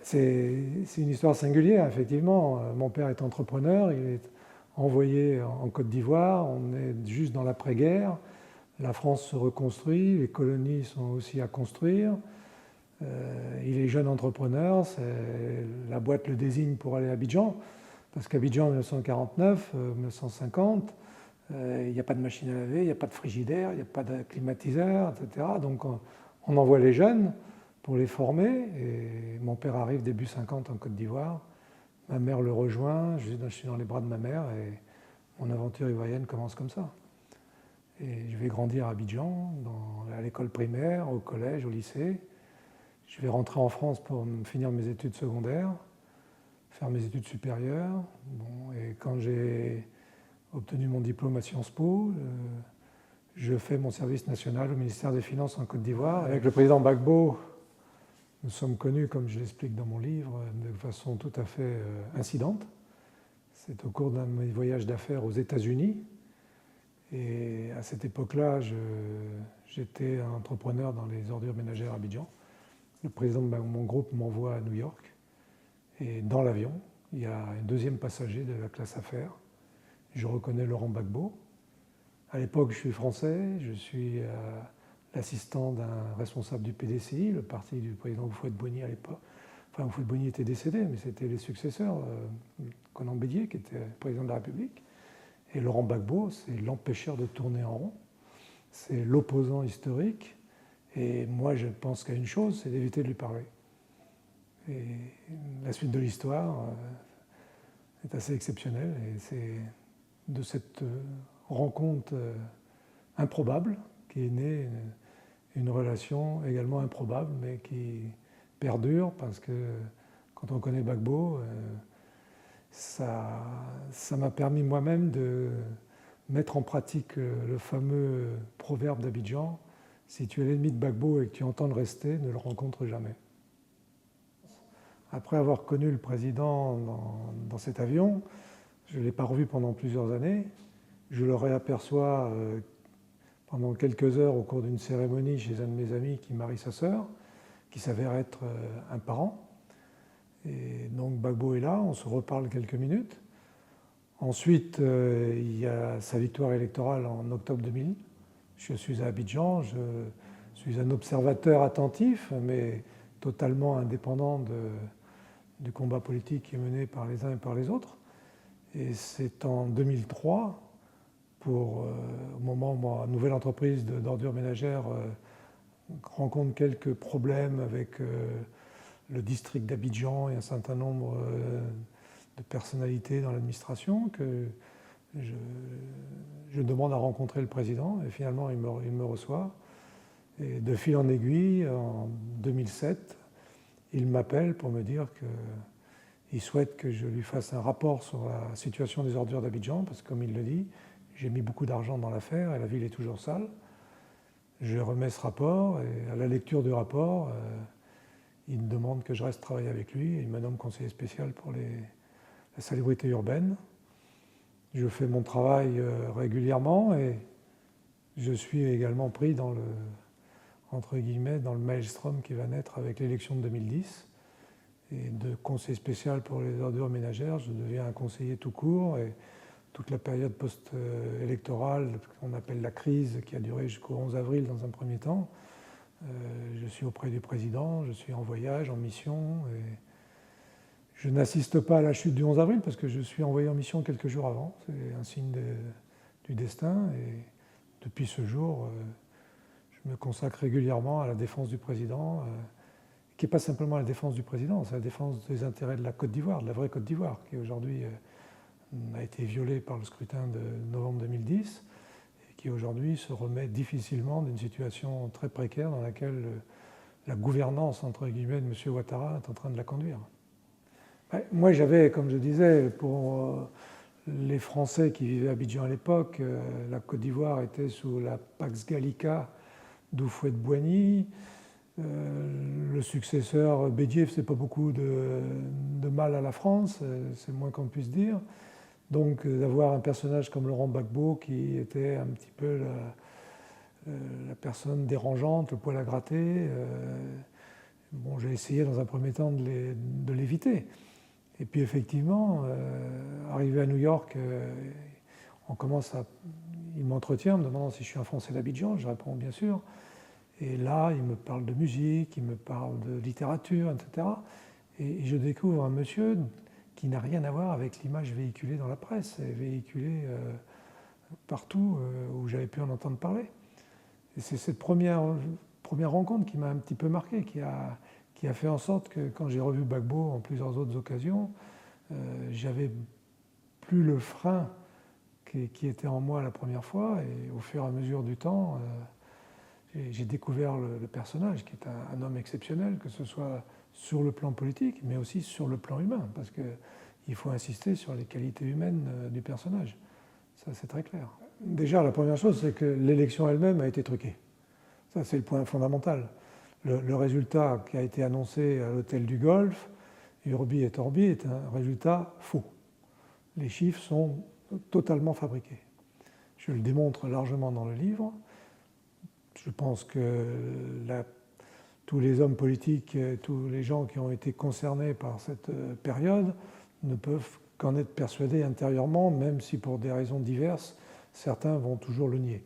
C'est une histoire singulière, effectivement. Mon père est entrepreneur, il est envoyé en Côte d'Ivoire, on est juste dans l'après-guerre, la France se reconstruit, les colonies sont aussi à construire. Il est jeune entrepreneur, la boîte le désigne pour aller à Abidjan, parce qu'Abidjan en 1949, 1950, il n'y a pas de machine à laver, il n'y a pas de frigidaire, il n'y a pas de climatiseur, etc. Donc on envoie les jeunes pour les former. Et mon père arrive début 50 en Côte d'Ivoire. Ma mère le rejoint, je suis dans les bras de ma mère et mon aventure ivoirienne commence comme ça. Et je vais grandir à Abidjan, à l'école primaire, au collège, au lycée. Je vais rentrer en France pour finir mes études secondaires, faire mes études supérieures. Bon, et quand j'ai obtenu mon diplôme à Sciences Po, je fais mon service national au ministère des Finances en Côte d'Ivoire. Avec le président Gbagbo, nous sommes connus, comme je l'explique dans mon livre, de façon tout à fait incidente. C'est au cours d'un de mes voyages d'affaires aux États-Unis. Et à cette époque-là, j'étais un entrepreneur dans les ordures ménagères à Abidjan. Le président de mon groupe m'envoie à New York. Et dans l'avion, il y a un deuxième passager de la classe affaires. Je reconnais Laurent Gbagbo. À l'époque, je suis français, je suis l'assistant d'un responsable du PDCI, le parti du président Houphouët-Boigny à l'époque. Enfin, Houphouët-Boigny était décédé, mais c'était les successeurs, Conan Bédier, qui était président de la République. Et Laurent Gbagbo, c'est l'empêcheur de tourner en rond. C'est l'opposant historique. Et moi, je pense qu'à une chose, c'est d'éviter de lui parler. Et la suite de l'histoire est assez exceptionnelle. Et c'est de cette rencontre improbable qui est née une relation également improbable, mais qui perdure parce que quand on connaît Gbagbo, ça m'a permis moi-même de mettre en pratique le fameux proverbe d'Abidjan: si tu es l'ennemi de Gbagbo et que tu entends le rester, ne le rencontre jamais. Après avoir connu le président dans cet avion, je ne l'ai pas revu pendant plusieurs années. Je le réaperçois pendant quelques heures au cours d'une cérémonie chez un de mes amis qui marie sa sœur, qui s'avère être un parent. Et donc Gbagbo est là, on se reparle quelques minutes. Ensuite, il y a sa victoire électorale en octobre 2000. Je suis à Abidjan, je suis un observateur attentif, mais totalement indépendant du combat politique qui est mené par les uns et par les autres. Et c'est en 2003, au moment où ma nouvelle entreprise d'ordures ménagères rencontre quelques problèmes avec le district d'Abidjan et un certain nombre de personnalités dans l'administration, que je demande à rencontrer le président, et finalement il me reçoit. Et de fil en aiguille, en 2007, il m'appelle pour me dire qu'il souhaite que je lui fasse un rapport sur la situation des ordures d'Abidjan, parce que comme il le dit, j'ai mis beaucoup d'argent dans l'affaire et la ville est toujours sale. Je remets ce rapport et à la lecture du rapport, il me demande que je reste travailler avec lui et il me nomme conseiller spécial pour la salubrité urbaine. Je fais mon travail régulièrement et je suis également pris dans entre guillemets, dans le maelstrom qui va naître avec l'élection de 2010. Et de conseiller spécial pour les ordures ménagères, je deviens un conseiller tout court. Et toute la période post-électorale, qu'on appelle la crise, qui a duré jusqu'au 11 avril dans un premier temps, je suis auprès du président, je suis en voyage, en mission. Et je n'assiste pas à la chute du 11 avril parce que je suis envoyé en mission quelques jours avant. C'est un signe du destin. Et depuis ce jour, je me consacre régulièrement à la défense du président, qui n'est pas simplement la défense du président, c'est la défense des intérêts de la Côte d'Ivoire, de la vraie Côte d'Ivoire, qui aujourd'hui a été violée par le scrutin de novembre 2010 et qui aujourd'hui se remet difficilement d'une situation très précaire dans laquelle la gouvernance, entre guillemets, de M. Ouattara est en train de la conduire. Moi, j'avais, comme je disais, pour les Français qui vivaient à Abidjan à l'époque, la Côte d'Ivoire était sous la Pax Gallica d'Houphouët-Boigny. Le successeur Bédier ne faisait pas beaucoup de mal à la France, c'est le moins qu'on puisse dire. Donc d'avoir un personnage comme Laurent Gbagbo qui était un petit peu la personne dérangeante, le poil à gratter, Bon, j'ai essayé dans un premier temps de l'éviter. Et puis effectivement, arrivé à New York, il m'entretient en me demandant si je suis un Français d'Abidjan. Je réponds bien sûr. Et là, il me parle de musique, il me parle de littérature, etc. Et je découvre un monsieur qui n'a rien à voir avec l'image véhiculée dans la presse, et véhiculée partout où j'avais pu en entendre parler. Et c'est cette première rencontre qui m'a un petit peu marqué, qui a fait en sorte que quand j'ai revu Gbagbo en plusieurs autres occasions, j'avais plus le frein qui était en moi la première fois, et au fur et à mesure du temps, j'ai découvert le personnage, qui est un homme exceptionnel, que ce soit sur le plan politique, mais aussi sur le plan humain, parce qu'il faut insister sur les qualités humaines du personnage. Ça, c'est très clair. Déjà, la première chose, c'est que l'élection elle-même a été truquée. Ça, c'est le point fondamental. Le résultat qui a été annoncé à l'hôtel du Golfe, Urbi et Orbi, est un résultat faux. Les chiffres sont totalement fabriqués. Je le démontre largement dans le livre. Je pense que tous les hommes politiques, tous les gens qui ont été concernés par cette période ne peuvent qu'en être persuadés intérieurement, même si pour des raisons diverses, certains vont toujours le nier.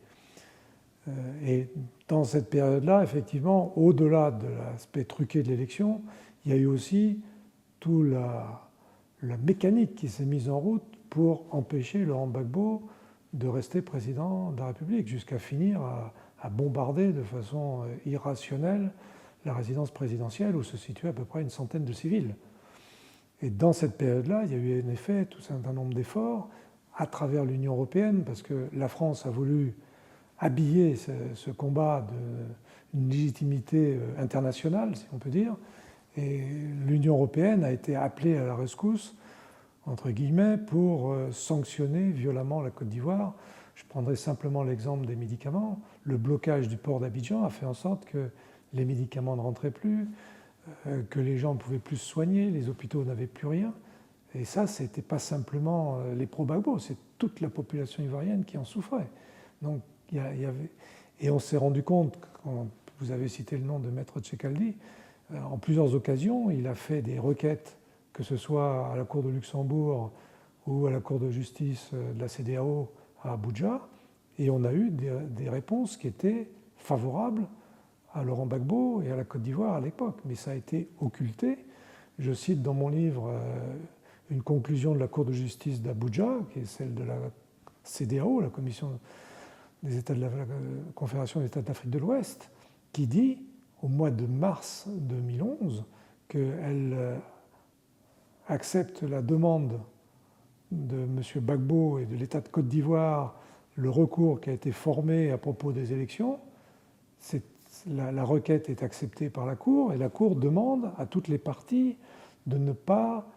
Et dans cette période-là, effectivement, au-delà de l'aspect truqué de l'élection, il y a eu aussi toute la mécanique qui s'est mise en route pour empêcher Laurent Gbagbo de rester président de la République, jusqu'à finir à bombarder de façon irrationnelle la résidence présidentielle où se situaient à peu près une centaine de civils. Et dans cette période-là, il y a eu en effet tout un certain nombre d'efforts à travers l'Union européenne, parce que la France a voulu habiller ce combat d'une légitimité internationale, si on peut dire, et l'Union européenne a été appelée à la rescousse, entre guillemets, pour sanctionner violemment la Côte d'Ivoire. Je prendrai simplement l'exemple des médicaments. Le blocage du port d'Abidjan a fait en sorte que les médicaments ne rentraient plus, que les gens ne pouvaient plus se soigner, les hôpitaux n'avaient plus rien. Et ça, ce n'était pas simplement les pro-Gbagbo, c'est toute la population ivoirienne qui en souffrait. Donc, et on s'est rendu compte, quand vous avez cité le nom de Maître Tchekaldi, en plusieurs occasions, il a fait des requêtes, que ce soit à la Cour de Luxembourg ou à la Cour de justice de la CEDEAO à Abuja, et on a eu des réponses qui étaient favorables à Laurent Gbagbo et à la Côte d'Ivoire à l'époque, mais ça a été occulté. Je cite dans mon livre une conclusion de la Cour de justice d'Abuja, qui est celle de la CEDEAO, la Commission des États de la Confédération des États d'Afrique de l'Ouest, qui dit, au mois de mars 2011, qu'elle accepte la demande de M. Gbagbo et de l'État de Côte d'Ivoire, le recours qui a été formé à propos des élections. La requête est acceptée par la Cour, et la Cour demande à toutes les parties de ne pas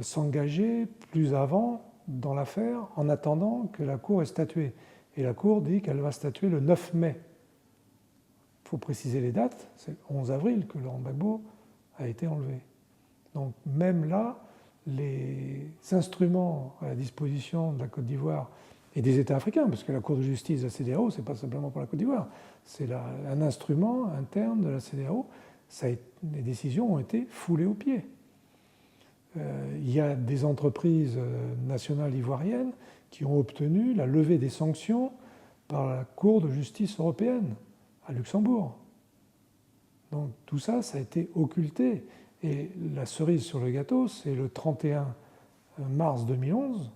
s'engager plus avant dans l'affaire en attendant que la Cour ait statué. Et la Cour dit qu'elle va statuer le 9 mai. Il faut préciser les dates, c'est le 11 avril que Laurent Gbagbo a été enlevé. Donc même là, les instruments à la disposition de la Côte d'Ivoire et des États africains, parce que la Cour de justice de la CEDEAO, ce n'est pas simplement pour la Côte d'Ivoire, c'est un instrument interne de la CEDEAO, les décisions ont été foulées aux pieds. Il y a des entreprises nationales ivoiriennes qui ont obtenu la levée des sanctions par la Cour de justice européenne à Luxembourg. Donc tout ça, ça a été occulté. Et la cerise sur le gâteau, c'est le 31 mars 2011,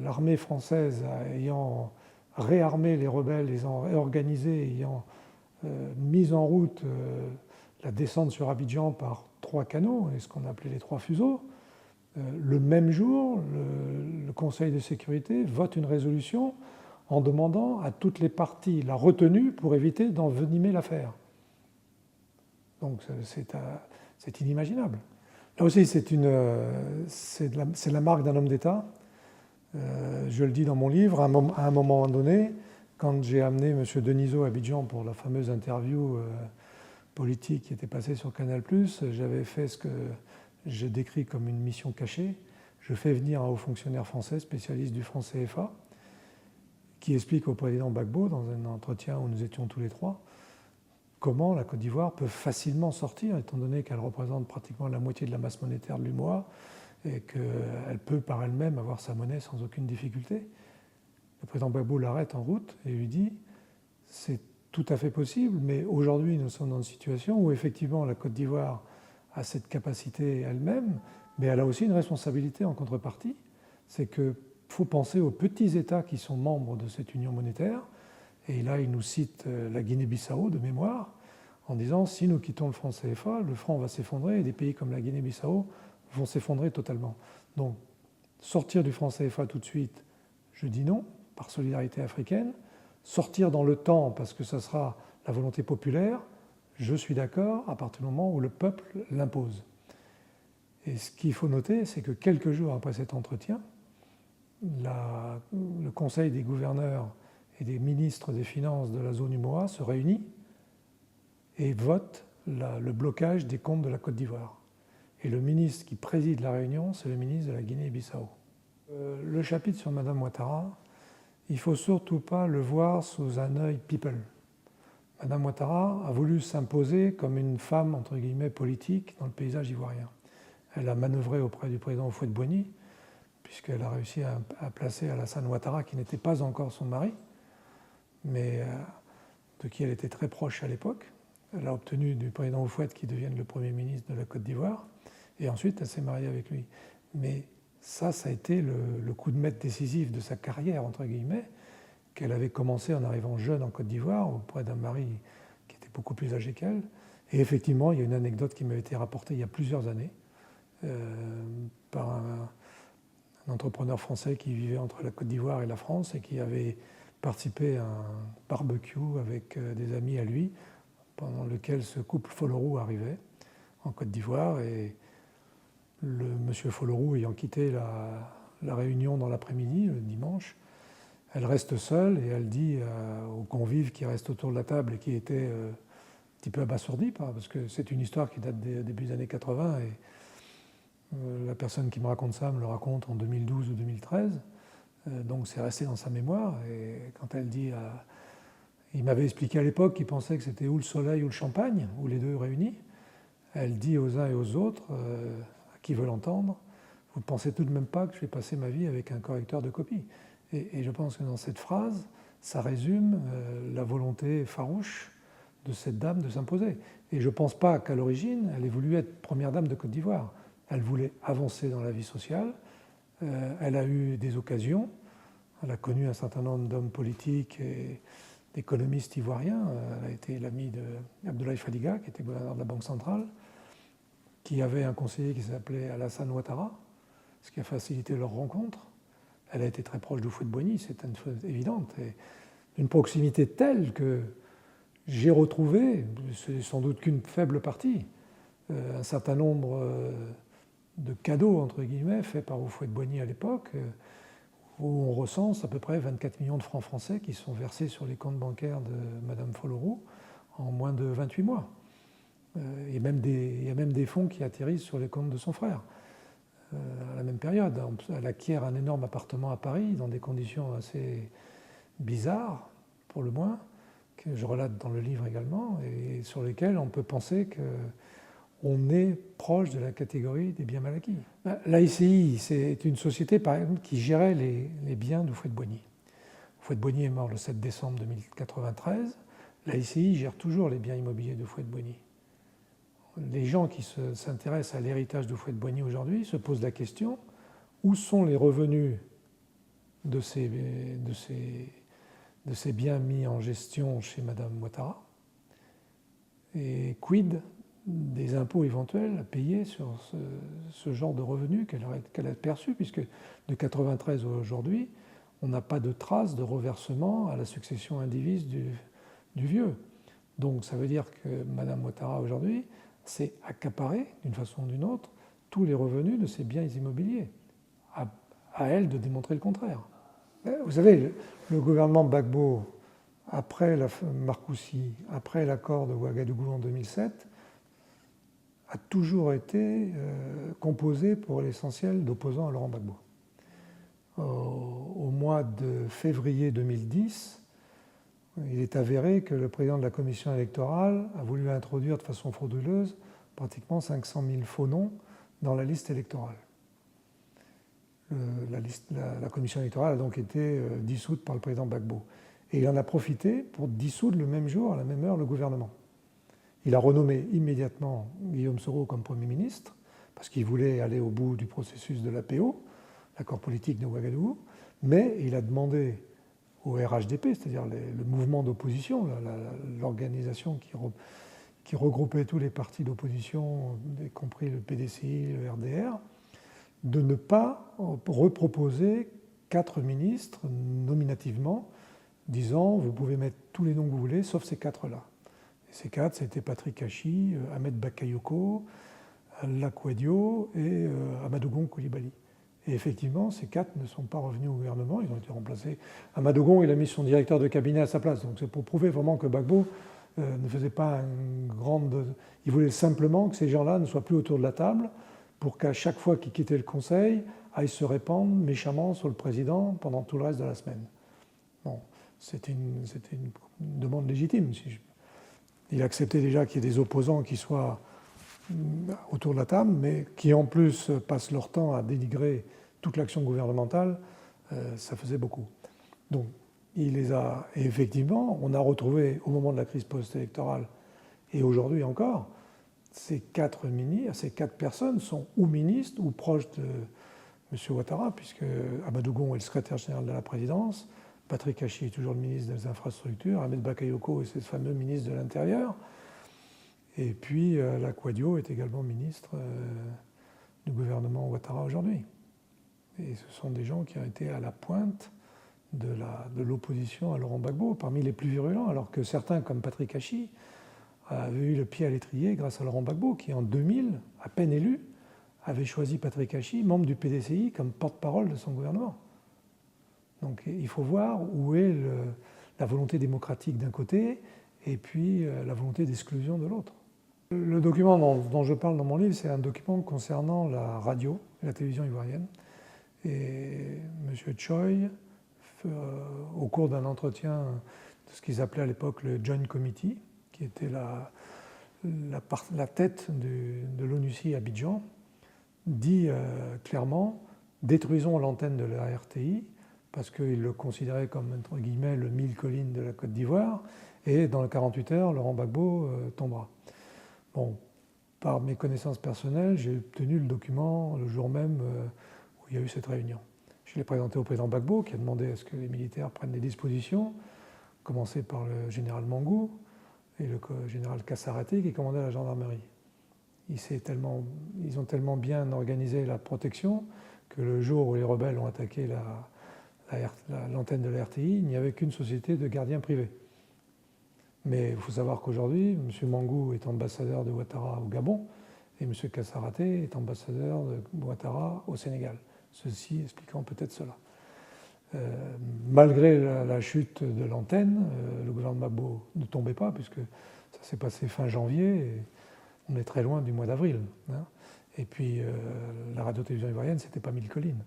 l'armée française ayant réarmé les rebelles, les ayant réorganisés, ayant mis en route la descente sur Abidjan par 3 canaux, et ce qu'on appelait les 3 fuseaux. Le même jour, le Conseil de sécurité vote une résolution en demandant à toutes les parties la retenue pour éviter d'envenimer l'affaire. Donc c'est inimaginable. Là aussi, c'est la marque d'un homme d'État. Je le dis dans mon livre, à un moment donné, quand j'ai amené M. Denisot à Abidjan pour la fameuse interview politique qui était passée sur Canal+, j'avais fait ce que je décris comme une mission cachée. Je fais venir un haut fonctionnaire français, spécialiste du franc CFA, qui explique au président Gbagbo, dans un entretien où nous étions tous les trois, comment la Côte d'Ivoire peut facilement sortir, étant donné qu'elle représente pratiquement la moitié de la masse monétaire de l'UMOA et qu'elle peut par elle-même avoir sa monnaie sans aucune difficulté. Le président Gbagbo l'arrête en route et lui dit « c'est tout à fait possible, mais aujourd'hui nous sommes dans une situation où effectivement la Côte d'Ivoire a cette capacité elle-même, mais elle a aussi une responsabilité en contrepartie, c'est qu'il faut penser aux petits États qui sont membres de cette union monétaire. » Et là, il nous cite la Guinée-Bissau de mémoire, en disant si nous quittons le franc CFA, le franc va s'effondrer et des pays comme la Guinée-Bissau vont s'effondrer totalement. Donc, sortir du franc CFA tout de suite, je dis non, par solidarité africaine. Sortir dans le temps, parce que ça sera la volonté populaire, je suis d'accord à partir du moment où le peuple l'impose. Et ce qu'il faut noter, c'est que quelques jours après cet entretien, le Conseil des gouverneurs et des ministres des Finances de la zone UMOA se réunit et vote le blocage des comptes de la Côte d'Ivoire. Et le ministre qui préside la réunion, c'est le ministre de la Guinée-Bissau. Le chapitre sur Madame Ouattara, il ne faut surtout pas le voir sous un œil people. Madame Ouattara a voulu s'imposer comme une femme, entre guillemets, politique dans le paysage ivoirien. Elle a manœuvré auprès du président Houphouët-Boigny, puisqu'elle a réussi à placer Alassane Ouattara, qui n'était pas encore son mari, mais de qui elle était très proche à l'époque. Elle a obtenu du président Houphouët qu'il devienne le Premier ministre de la Côte d'Ivoire, et ensuite elle s'est mariée avec lui. Mais ça a été le coup de maître décisif de sa carrière, entre guillemets, qu'elle avait commencé en arrivant jeune en Côte d'Ivoire, auprès d'un mari qui était beaucoup plus âgé qu'elle. Et effectivement, il y a une anecdote qui m'avait été rapportée il y a plusieurs années par un entrepreneur français qui vivait entre la Côte d'Ivoire et la France et qui avait participé à un barbecue avec des amis à lui, pendant lequel ce couple Folorou arrivait en Côte d'Ivoire. Et le monsieur Folorou ayant quitté la réunion dans l'après-midi, le dimanche, elle reste seule et elle dit aux convives qui restent autour de la table et qui étaient un petit peu abasourdis, parce que c'est une histoire qui date des débuts des années 80 et la personne qui me raconte ça me le raconte en 2012 ou 2013, donc c'est resté dans sa mémoire. Et quand elle dit, il m'avait expliqué à l'époque qu'il pensait que c'était ou le soleil ou le champagne, ou les deux réunis, elle dit aux uns et aux autres, à qui veut l'entendre, vous ne pensez tout de même pas que je vais passer ma vie avec un correcteur de copie. Et je pense que dans cette phrase, ça résume la volonté farouche de cette dame de s'imposer. Et je ne pense pas qu'à l'origine, elle ait voulu être première dame de Côte d'Ivoire. Elle voulait avancer dans la vie sociale, elle a eu des occasions, elle a connu un certain nombre d'hommes politiques et d'économistes ivoiriens. Elle a été l'amie d'Abdoulaye Fadiga, qui était gouverneur de la Banque centrale, qui avait un conseiller qui s'appelait Alassane Ouattara, ce qui a facilité leur rencontre. Elle a été très proche d'Houphouët-Boigny, c'est une chose évidente, et une proximité telle que j'ai retrouvé, c'est sans doute qu'une faible partie, un certain nombre de cadeaux, entre guillemets, faits par Houphouët-Boigny à l'époque, où on recense à peu près 24 millions de francs français qui sont versés sur les comptes bancaires de Mme Folorou en moins de 28 mois. Il y a même des fonds qui atterrissent sur les comptes de son frère à la même période. Elle acquiert un énorme appartement à Paris dans des conditions assez bizarres, pour le moins, que je relate dans le livre également, et sur lesquels on peut penser qu'on est proche de la catégorie des biens mal acquis. L'ACI, c'est une société, par exemple, qui gérait les biens d'Houphouët-Boigny. Houphouët-Boigny est mort le 7 décembre 2093. L'ACI gère toujours les biens immobiliers d'Houphouët-Boigny. Les gens qui s'intéressent à l'héritage d'Houphouët-Boigny aujourd'hui se posent la question, où sont les revenus de ces biens mis en gestion chez Mme Ouattara, et quid des impôts éventuels à payer sur ce genre de revenus qu'elle a perçus, puisque de 1993 à aujourd'hui, on n'a pas de trace de reversement à la succession indivise du vieux. Donc ça veut dire que Mme Ouattara aujourd'hui s'est accaparée, d'une façon ou d'une autre, tous les revenus de ses biens immobiliers. À elle de démontrer le contraire. Vous savez, le gouvernement Gbagbo, après Marcoussis, après l'accord de Ouagadougou en 2007, a toujours été composé pour l'essentiel d'opposants à Laurent Gbagbo. Au mois de février 2010, il est avéré que le président de la commission électorale a voulu introduire de façon frauduleuse pratiquement 500 000 faux noms dans la liste électorale. La commission électorale a donc été dissoute par le président Gbagbo. Et il en a profité pour dissoudre le même jour, à la même heure, le gouvernement. Il a renommé immédiatement Guillaume Soro comme Premier ministre, parce qu'il voulait aller au bout du processus de l'APO, l'accord politique de Ouagadougou, mais il a demandé au RHDP, c'est-à-dire le mouvement d'opposition, l'organisation qui regroupait tous les partis d'opposition, y compris le PDCI, le RDR, de ne pas reproposer 4 ministres nominativement, disant vous pouvez mettre tous les noms que vous voulez, sauf ces 4-là. Et ces 4, c'était Patrick Hachi, Ahmed Bakayoko, Lakwadio et Amadogon Coulibaly. Et effectivement, ces 4 ne sont pas revenus au gouvernement, ils ont été remplacés. Amadogon, il a mis son directeur de cabinet à sa place. Donc c'est pour prouver vraiment que Gbagbo ne faisait pas une grande... Il voulait simplement que ces gens-là ne soient plus autour de la table pour qu'à chaque fois qu'ils quittaient le Conseil, aillent se répandre méchamment sur le président pendant tout le reste de la semaine. Bon, c'était une demande légitime. Il acceptait déjà qu'il y ait des opposants qui soient autour de la table, mais qui en plus passent leur temps à dénigrer toute l'action gouvernementale, ça faisait beaucoup. Donc, il les a... Et effectivement, on a retrouvé, au moment de la crise post-électorale, et aujourd'hui encore, ces 4 personnes sont ou ministres ou proches de M. Ouattara, puisque Amadogon est le secrétaire général de la présidence, Patrick Hachi est toujours le ministre des Infrastructures, Ahmed Bakayoko est ce fameux ministre de l'Intérieur, et puis Lakwadio est également ministre du gouvernement Ouattara aujourd'hui. Et ce sont des gens qui ont été à la pointe de l'opposition à Laurent Gbagbo, parmi les plus virulents, alors que certains, comme Patrick Hachi, avaient eu le pied à l'étrier grâce à Laurent Gbagbo, qui en 2000, à peine élu, avait choisi Patrick Hachi, membre du PDCI, comme porte-parole de son gouvernement. Donc il faut voir où est la volonté démocratique d'un côté et puis la volonté d'exclusion de l'autre. Le document dont je parle dans mon livre, c'est un document concernant la radio et la télévision ivoirienne. Et M. Choi, au cours d'un entretien de ce qu'ils appelaient à l'époque le Joint Committee, qui était la tête de l'ONUCI à Abidjan, dit clairement « détruisons l'antenne de la RTI » parce qu'il le considérait comme, entre guillemets, le mille collines de la Côte d'Ivoire, et dans les 48 heures, Laurent Gbagbo tombera. Bon, par mes connaissances personnelles, j'ai obtenu le document le jour même où il y a eu cette réunion. Je l'ai présenté au président Gbagbo, qui a demandé à ce que les militaires prennent des dispositions, commencé par le général Mangou et le général Kassaraté, qui commandait la gendarmerie. Ils ont tellement bien organisé la protection que le jour où les rebelles ont attaqué l'antenne de la RTI, il n'y avait qu'une société de gardiens privés. Mais il faut savoir qu'aujourd'hui, M. Mangou est ambassadeur de Ouattara au Gabon et M. Kassaraté est ambassadeur de Ouattara au Sénégal. Ceci expliquant peut-être cela. Malgré la chute de l'antenne, le gouvernement Gbagbo ne tombait pas, puisque ça s'est passé fin janvier, et on est très loin du mois d'avril. Hein. Et puis la radio-télévision ivoirienne, c'était pas mille collines.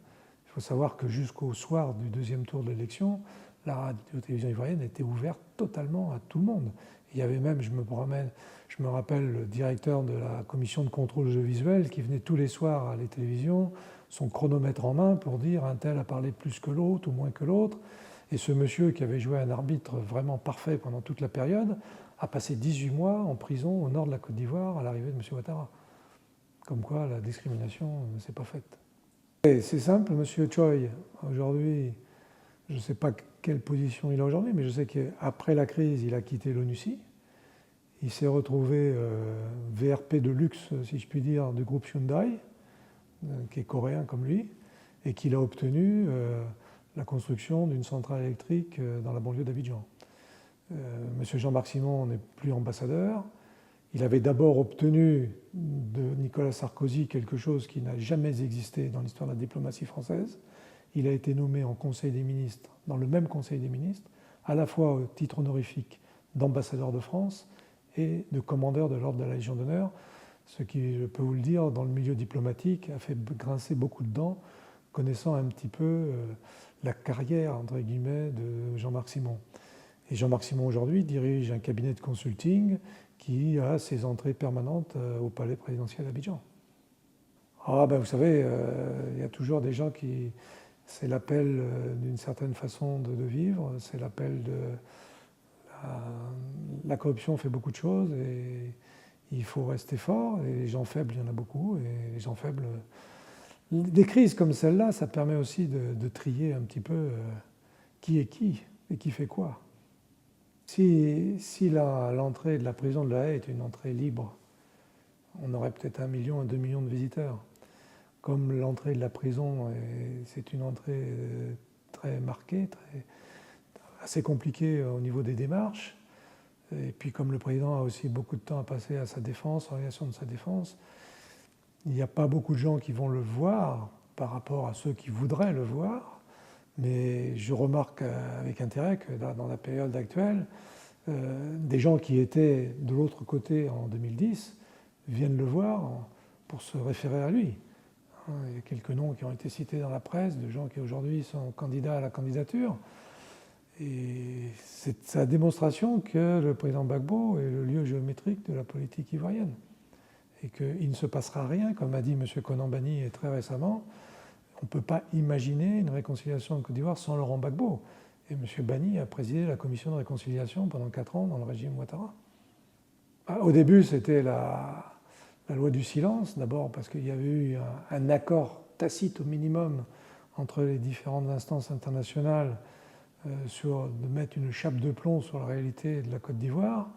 Il faut savoir que jusqu'au soir du deuxième tour de l'élection, la radio-télévision ivoirienne était ouverte totalement à tout le monde. Il y avait même, je me rappelle, le directeur de la commission de contrôle audiovisuel qui venait tous les soirs à la télévision, son chronomètre en main, pour dire un tel a parlé plus que l'autre ou moins que l'autre. Et ce monsieur, qui avait joué un arbitre vraiment parfait pendant toute la période, a passé 18 mois en prison au nord de la Côte d'Ivoire à l'arrivée de M. Ouattara. Comme quoi la discrimination ne s'est pas faite. Et c'est simple, M. Choi, aujourd'hui, je ne sais pas quelle position il a aujourd'hui, mais je sais qu'après la crise, il a quitté l'ONUCI. Il s'est retrouvé VRP de luxe, si je puis dire, du groupe Hyundai, qui est coréen comme lui, et qu'il a obtenu la construction d'une centrale électrique dans la banlieue d'Abidjan. M. Jean-Marc Simon n'est plus ambassadeur. Il avait d'abord obtenu de Nicolas Sarkozy quelque chose qui n'a jamais existé dans l'histoire de la diplomatie française. Il a été nommé en Conseil des ministres, dans le même Conseil des ministres, à la fois au titre honorifique d'ambassadeur de France et de commandeur de l'ordre de la Légion d'honneur, ce qui, je peux vous le dire, dans le milieu diplomatique, a fait grincer beaucoup de dents, connaissant un petit peu la carrière, entre guillemets, de Jean-Marc Simon. Et Jean-Marc Simon aujourd'hui dirige un cabinet de consulting qui a ses entrées permanentes au palais présidentiel d'Abidjan. Ah ben vous savez, il y a toujours des gens qui... C'est l'appel d'une certaine façon de vivre, c'est l'appel de... La corruption fait beaucoup de choses et il faut rester fort. Et les gens faibles, il y en a beaucoup. Et les gens faibles... Des crises comme celle-là, ça permet aussi de trier un petit peu qui est qui et qui fait quoi. Si l'entrée de la prison de La Haye est une entrée libre, on aurait peut-être 1 million à 2 millions de visiteurs. Comme l'entrée de la prison, c'est une entrée très marquée, assez compliquée au niveau des démarches, et puis comme le président a aussi beaucoup de temps à passer à sa défense, en relation de sa défense, il n'y a pas beaucoup de gens qui vont le voir par rapport à ceux qui voudraient le voir, mais je remarque avec intérêt que dans la période actuelle, des gens qui étaient de l'autre côté en 2010 viennent le voir pour se référer à lui. Il y a quelques noms qui ont été cités dans la presse, de gens qui aujourd'hui sont candidats à la candidature. Et c'est la démonstration que le président Gbagbo est le lieu géométrique de la politique ivoirienne. Et qu'il ne se passera rien, comme a dit M. Konan Banny très récemment. On ne peut pas imaginer une réconciliation en Côte d'Ivoire sans Laurent Gbagbo. Et M. Banny a présidé la commission de réconciliation pendant 4 ans dans le régime Ouattara. Au début, c'était la loi du silence, d'abord parce qu'il y avait eu un accord tacite au minimum entre les différentes instances internationales de mettre une chape de plomb sur la réalité de la Côte d'Ivoire.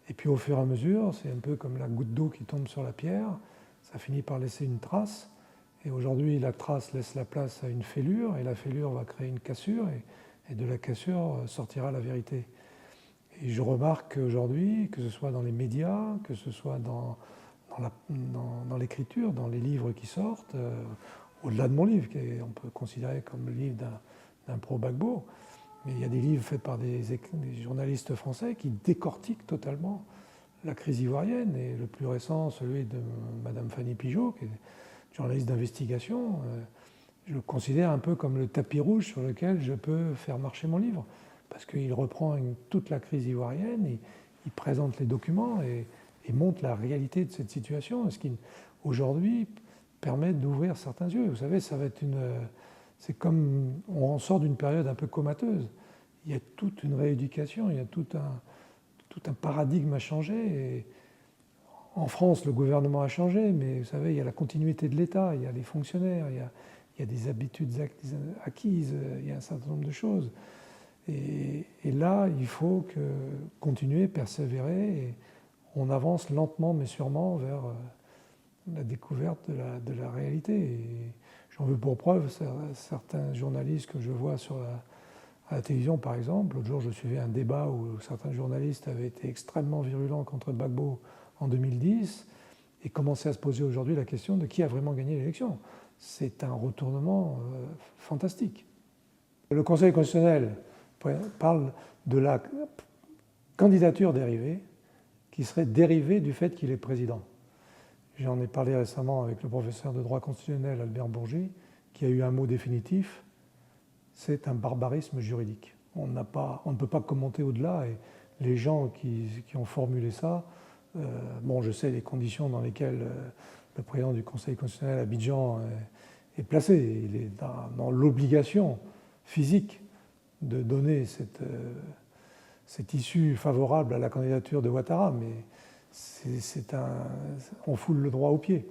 Et puis au fur et à mesure, c'est un peu comme la goutte d'eau qui tombe sur la pierre, ça finit par laisser une trace. Et aujourd'hui, la trace laisse la place à une fêlure, et la fêlure va créer une cassure, et de la cassure sortira la vérité. Et je remarque qu'aujourd'hui, que ce soit dans les médias, que ce soit dans l'écriture, dans les livres qui sortent, au-delà de mon livre, qu'on peut considérer comme le livre d'un pro-Gbagbo, mais il y a des livres faits par des journalistes français qui décortiquent totalement la crise ivoirienne, et le plus récent, celui de Mme Fanny Pigeot, qui est journaliste d'investigation, je le considère un peu comme le tapis rouge sur lequel je peux faire marcher mon livre, parce qu'il reprend toute la crise ivoirienne, il présente les documents et montre la réalité de cette situation, ce qui aujourd'hui permet d'ouvrir certains yeux. Vous savez, ça va être c'est comme on sort d'une période un peu comateuse. Il y a toute une rééducation, il y a tout un paradigme à changer. Et en France, le gouvernement a changé, mais vous savez, il y a la continuité de l'État, il y a les fonctionnaires, il y a des habitudes acquises, il y a un certain nombre de choses. Et là, il faut continuer, persévérer, et on avance lentement mais sûrement vers la découverte de la réalité. Et j'en veux pour preuve certains journalistes que je vois à la télévision, par exemple. L'autre jour, je suivais un débat où certains journalistes avaient été extrêmement virulents contre Gbagbo en 2010 et commençaient à se poser aujourd'hui la question de qui a vraiment gagné l'élection. C'est un retournement fantastique. Le Conseil constitutionnel parle de la candidature dérivée qui serait dérivée du fait qu'il est président. J'en ai parlé récemment avec le professeur de droit constitutionnel Albert Bourgi, qui a eu un mot définitif, c'est un barbarisme juridique. On ne peut pas commenter au-delà, et les gens qui ont formulé ça, bon, je sais les conditions dans lesquelles le président du Conseil constitutionnel à Abidjan est placé. Il est dans l'obligation physique de donner cette issue favorable à la candidature de Ouattara, mais on foule le droit aux pieds.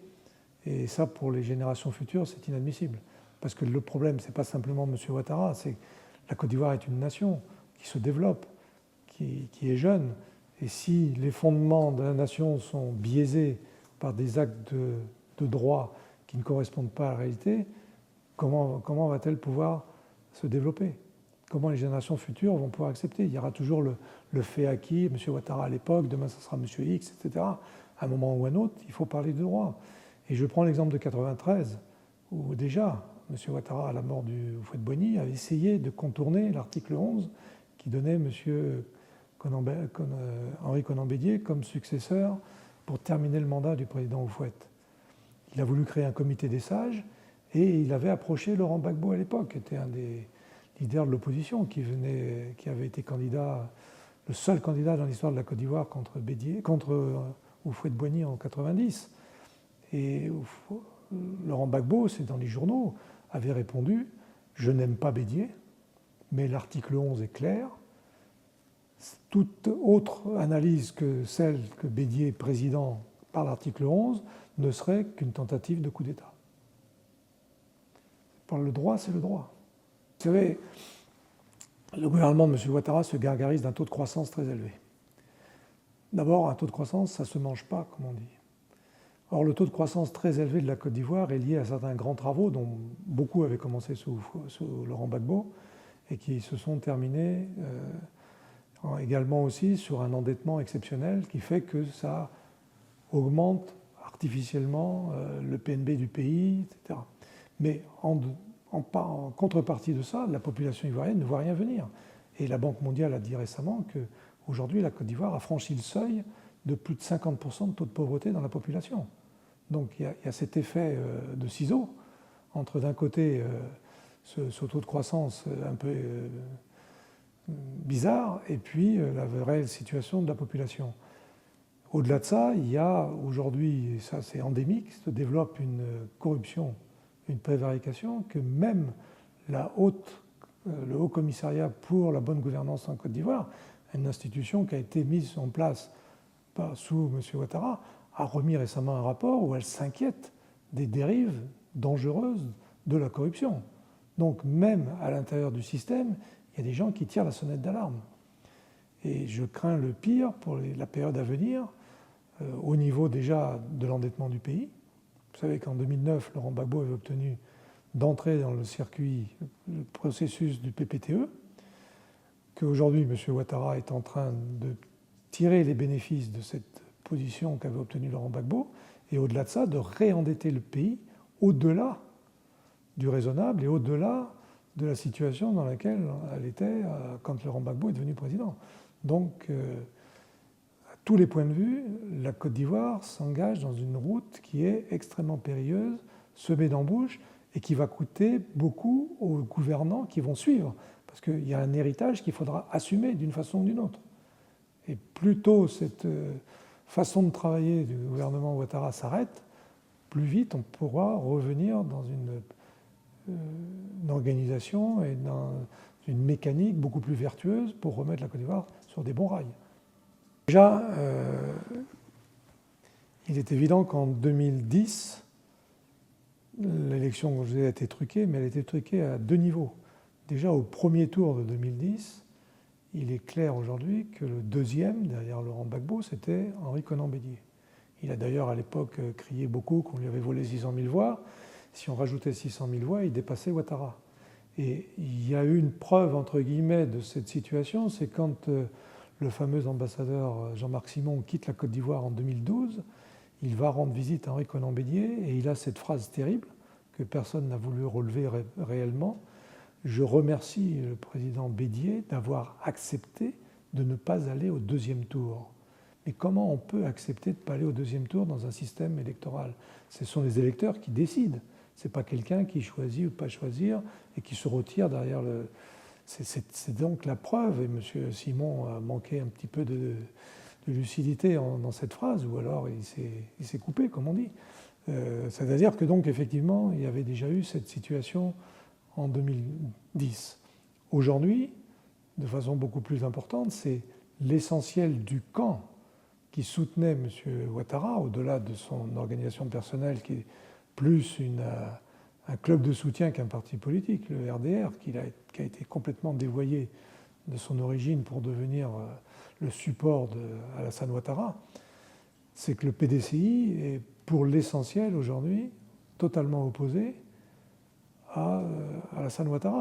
Et ça, pour les générations futures, c'est inadmissible. Parce que le problème, ce n'est pas simplement M. Ouattara, c'est que la Côte d'Ivoire est une nation qui se développe, qui est jeune. Et si les fondements de la nation sont biaisés par des actes de droit qui ne correspondent pas à la réalité, comment va-t-elle pouvoir se développer ? Comment les générations futures vont pouvoir accepter ? Il y aura toujours le fait acquis, M. Ouattara à l'époque, demain ce sera M. X, etc. À un moment ou à un autre, il faut parler de droit. Et je prends l'exemple de 1993, où déjà, M. Ouattara, à la mort du Houphouët-Boigny, avait essayé de contourner l'article 11 qui donnait M. Henri Konan Bédier comme successeur pour terminer le mandat du président Houphouët. Il a voulu créer un comité des sages et il avait approché Laurent Gbagbo à l'époque, qui était un des leader de l'opposition qui avait été candidat, le seul candidat dans l'histoire de la Côte d'Ivoire contre Houphouët-Boigny en 90. Et Laurent Gbagbo, c'est dans les journaux, avait répondu « Je n'aime pas Bédié, mais l'article 11 est clair. Toute autre analyse que celle que Bédié est président par l'article 11 ne serait qu'une tentative de coup d'État. » Par le droit, c'est le droit. Vous savez, le gouvernement de M. Ouattara se gargarise d'un taux de croissance très élevé. D'abord, un taux de croissance, ça ne se mange pas, comme on dit. Or, le taux de croissance très élevé de la Côte d'Ivoire est lié à certains grands travaux dont beaucoup avaient commencé sous Laurent Gbagbo et qui se sont terminés également aussi sur un endettement exceptionnel qui fait que ça augmente artificiellement le PNB du pays, etc. Mais en contrepartie de ça, la population ivoirienne ne voit rien venir. Et la Banque mondiale a dit récemment qu'aujourd'hui, la Côte d'Ivoire a franchi le seuil de plus de 50% de taux de pauvreté dans la population. Donc il y a cet effet de ciseau entre d'un côté ce taux de croissance un peu bizarre et puis la réelle situation de la population. Au-delà de ça, il y a aujourd'hui, et ça c'est endémique, se développe une corruption, une prévarication que même le Haut Commissariat pour la bonne gouvernance en Côte d'Ivoire, une institution qui a été mise en place sous M. Ouattara, a remis récemment un rapport où elle s'inquiète des dérives dangereuses de la corruption. Donc même à l'intérieur du système, il y a des gens qui tirent la sonnette d'alarme. Et je crains le pire pour la période à venir, au niveau déjà de l'endettement du pays. Vous savez qu'en 2009, Laurent Gbagbo avait obtenu d'entrer dans le circuit, le processus du PPTE, qu'aujourd'hui M. Ouattara est en train de tirer les bénéfices de cette position qu'avait obtenue Laurent Gbagbo, et au-delà de ça, de réendetter le pays au-delà du raisonnable et au-delà de la situation dans laquelle elle était quand Laurent Gbagbo est devenu président. Donc, à tous les points de vue, la Côte d'Ivoire s'engage dans une route qui est extrêmement périlleuse, semée d'embûches, et qui va coûter beaucoup aux gouvernants qui vont suivre, parce qu'il y a un héritage qu'il faudra assumer d'une façon ou d'une autre. Et plus tôt cette façon de travailler du gouvernement Ouattara s'arrête, plus vite on pourra revenir dans une organisation et dans une mécanique beaucoup plus vertueuse pour remettre la Côte d'Ivoire sur des bons rails. Déjà, il est évident qu'en 2010, l'élection, comme je disais, a été truquée, mais elle a été truquée à deux niveaux. Déjà, au premier tour de 2010, il est clair aujourd'hui que le deuxième, derrière Laurent Gbagbo, c'était Henri Konan Bédié. Il a d'ailleurs à l'époque crié beaucoup qu'on lui avait volé 600 000 voix. Si on rajoutait 600 000 voix, il dépassait Ouattara. Et il y a eu une preuve, entre guillemets, de cette situation, c'est quand le fameux ambassadeur Jean-Marc Simon quitte la Côte d'Ivoire en 2012, il va rendre visite à Henri Konan Bédié et il a cette phrase terrible que personne n'a voulu relever réellement. Je remercie le président Bédié d'avoir accepté de ne pas aller au deuxième tour. Mais comment on peut accepter de ne pas aller au deuxième tour dans un système électoral? Ce sont les électeurs qui décident. Ce n'est pas quelqu'un qui choisit ou pas choisir et qui se retire derrière le... C'est donc la preuve, et M. Simon a manqué un petit peu de lucidité dans cette phrase, ou alors il s'est coupé, comme on dit. C'est-à-dire que donc effectivement, il y avait déjà eu cette situation en 2010. Aujourd'hui, de façon beaucoup plus importante, c'est l'essentiel du camp qui soutenait M. Ouattara, au-delà de son organisation personnelle qui est plus un club de soutien qu'un parti politique, le RDR, qui a été complètement dévoyé de son origine pour devenir le support d'Alassane Ouattara, c'est que le PDCI est pour l'essentiel aujourd'hui totalement opposé à Alassane Ouattara.